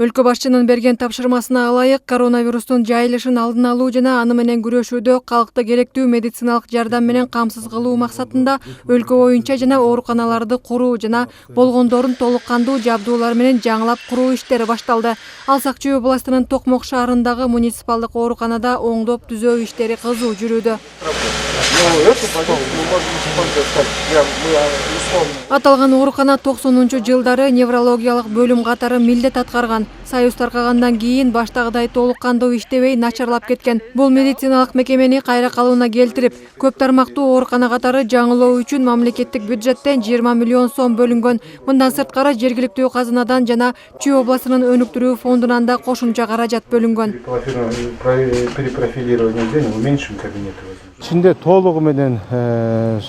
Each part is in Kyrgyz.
Өлкө башчынын берген тапшырмасына ылайык коронавирустун жайылышын алдын алуу жана аны менен күрөшүүдө калкты керектүү медициналык жардам менен камсыз кылуу максатында өлкө боюнча жана ооруканаларды куруу жана болгондорун толук кандуу жабдуулар менен жаңылап куруу иштери башталды. Ал Сакчүй областынын Токмок шаарындагы муниципалдык ооруканада оңдоп түзөө иштери кызуу жүрүүдө. Аталган оорукана 90-жылдары неврологиялык бөлүм катары милдет аткарган. Союз таркагандан кийин баштагыдай толук кандуу иштебей начарлап кеткен. Бул медициналык мекемени кайра калыбына келтирип, көп тармактуу оорукана катары жаңылоо үчүн мамлекеттик бюджеттен 20 миллион сом бөлүнгөн. Мындан сырткары жергиликтүү казынадан жана Чүй областынын өнүктүрүү фондунан да кошумча каражат бөлүнгөн. Перепрофилирование денег уменьшим кабинеты. İçinde толугу менен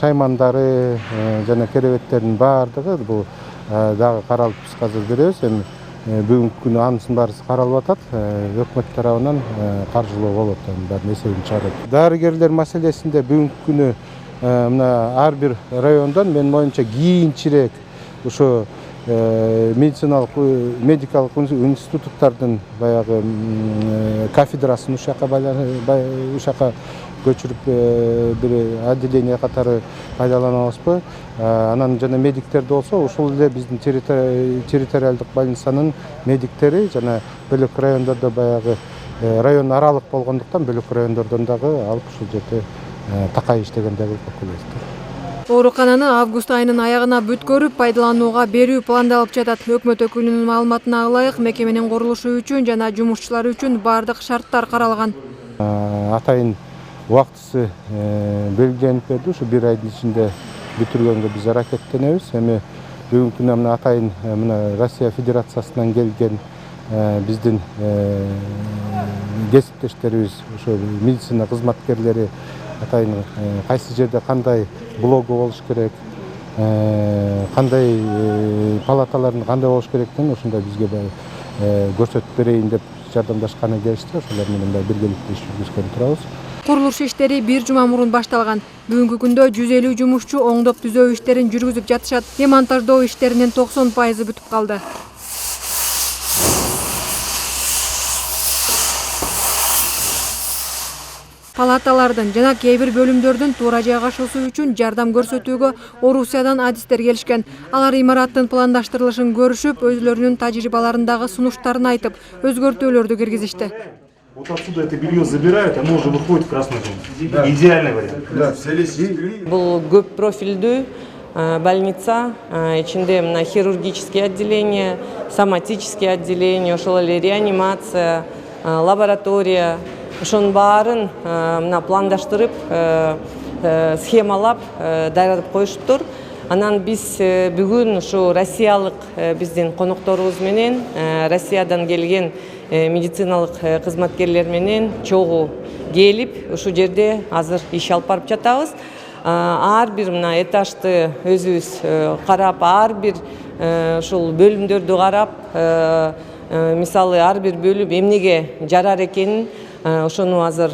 шаймандары жана керебеттердин баардыгы бул дагы каралып биз азыр беребиз. Эми бүгүнкү күнү анысынын баары каралып атат. Өкмөт тарабынан каржылоо болот, баарын эсебин чыгарат. Дарыгерлер маселесинде бүгүнкү күнү мына ар бир райондон менин моюмча кийинчирээк ошо медициналык медикалык институттардын баягы кафедрасын ушака көчүрүп бир отделение катары пайдаланабызбы. Анан жана медиктерди болсо ушул эле биздин территориалдык больницанын медиктери жана бөлөк райондордо баягы район аралык болгондуктан бөлөк райондордон дагы алып ушул жерде такай иштегендерди көрүлөт. Оорукананы август айынын аягына бүткөрүп пайдаланууга берүү пландалып жатат. Өкмөт өкүлүнүн маалыматына ылайык, мекеменин курулушу үчүн жана жумушчулар үчүн бардык шарттар каралган. Атайын убактысы белгиленип берди. Ушу бир айдын ичинде бүтүргөнгө биз аракеттенебиз. Эми бүгүнкү күнү мына атайын мына Россия Федерациясынан келген биздин кесиптештерибиз, ошо медицина кызматкерлери атайын кайсы жерде кандай блогу болуш керек, кандай палаталардын кандай болуш керектигин ушундай бизге көрсөтүп берейин деп жардамдашканы келишти. Ошолор менен биргеликте иш жүргүзгөн турабыз. Курулуш иштери бир жума мурун башталган. Бүгүнкү күндө 150 жумушчу оңдоп түзөө иштерин жүргүзүп жатышат. Демонтаждоо иштеринин 90% бүтүп калды. Палаталардын жана кээ бир бөлүмдөрдүн туура жайгашуусу үчүн жардам көрсөтүүгө Орусиядан адистер келишкен. Алар имараттын пландаштырылышын көрүшүп, өзлөрүнүн тажрыйбаларындагы сунуштарын айтып, өзгөртүүлөрдү киргизишти. Вот отсюда это белье забирают, оно уже выходит в красную зону. Да. Идеальный вариант. Да. Бул көп профилдүү больница, ичинде мына хирургические отделения, соматические отделения, ошол эле реанимация, лаборатория, ошонун баарын мына пландаштырып, схемалап даярдап коюшуптур. Анан биз бүгүн ушу россиялык биздин конокторубуз менен Россиядан келген медициналык кызматкерлер менен чогуу келип ушу жерде азыр иш алып барып жатабыз. Ар бир мына этажды өзүбүз карап, ар бир ушул бөлүмдөрдү карап, мисалы ар бир бөлүм эмнеге жарар экенин ошону азыр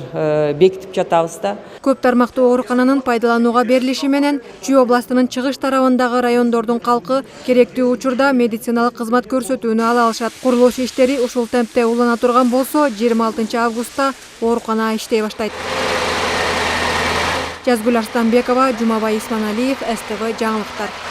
бекитип жатабыз да. Көп тармактуу оорукананын пайдаланууга берилиши менен Чүй областынын чыгыш тарабындагы райондордун калкы керектүү учурда медициналык кызмат көрсөтүүнү ала алышат. Курулуш иштери ушул темпте улана турган болсо, 26 августта оорукана иштей баштайт. Жазгүл Арстанбекова, Жумабай Исманалиев, СТВ жаңылыктар.